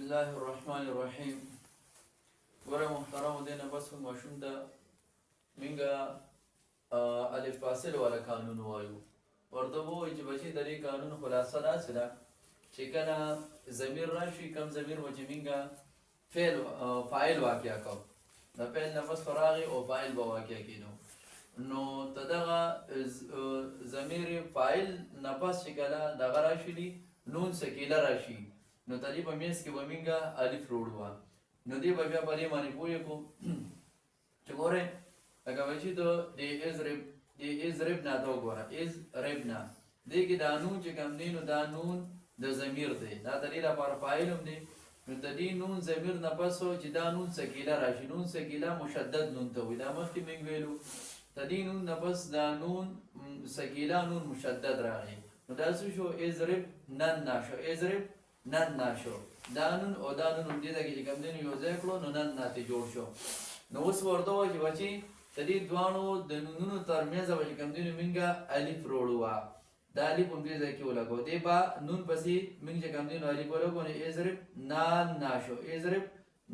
الله الرحمن الرحیم. ګوره محترمو دی نه بس ماشوم ته موږ الف فاصل والا قانون وایو. ورته به ووایو چې بچي د دې قانون خلاصه داسې ده چې کله ضمیر راشي کوم ضمیر به چې موږ فاعل واقع کوو د فعل نه پس راغی او فاعل به واقع کېدو نو ته دغه ضمیر فاعل نه پس چې کله دغه راشي نون سکیله راشي نو د دې په منځ کې به موږ الف وروړو نو دې به بیا په دې باندې پوه کړو چې ګورئ لکه بچي د اضربنا ته وګوره اضربنا دې کې دا نون چې کوم دی نو دا نون د ضمیر دی دا د دې لپاره فاعل هم دی نو د دې نون ضمیر نه پس چې دا نون سکیله راشي نون سکیله مشدد نون ته وایي دا مخکې موږ ویلو د دې نون نه پس دا نون سکیله نون مشدد راغی نو دا څه شو اضرب نن ناشو اضرب نن ناشو دا نون او دا نون هم دې ځای کې چې کوم دی نو یو ځای کړو نو نن ناتې جوړ شو نو اوس ورته وایي چې بچي د دې دواړو د نونونو ترمنځ به چې کوم دی نو موږ الف وروړو دا الف هم دې ځای کې ولګو دې به نون پسې موږ چې کوم دی نو الف ولګو نو اضرب نان ناشو اضرب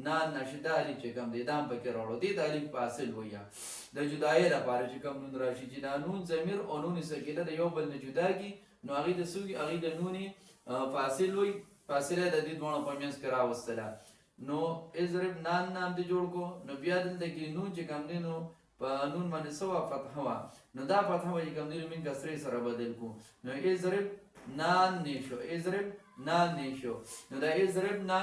نان ناشو دا الف چې کوم دی دا هم پکې راوړو دې ته الف فاصل وایي د جدایۍ لپاره چې کوم نون راشي چې دا نون ضمیر او نون سکیله د یو بل نه جدا کړي نو هغې ته څه وایي هغې د نونې فاصل وایي فاصله د دې دواړو په منځ کې راوستله نو اضرب نان نام دې جوړ کو نو بیا دلته کې نون چې کوم دی نو په نون باندې څه وه فتحه وه نو دا فتحه به چې کوم دی نو موږ کسرې سره بدل کړو نو اضرب نان نه شو اضرب نان نه شو نو دا اضرب نه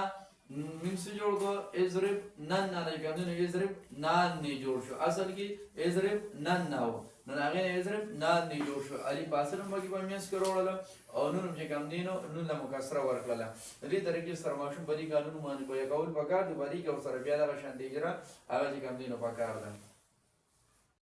موږ څه جوړ کړو اضرب نن نه چې کوم دی نو اضرب نان نه جوړ شو اصل کې اضرب نن نه و نو د هغې نه اضرب نان نه جوړ شو الف فاصل هم پکې په منځ کې راوړله او نون هم چې کوم دی نو نون له مکسره ورکړله د دې طریقې سره ماشوم په دې قانون باندې پوهه کول پکار دي په دې کې ورسره بیا دغه شانتې اجرا هغه چې کوم دی نو پکار ده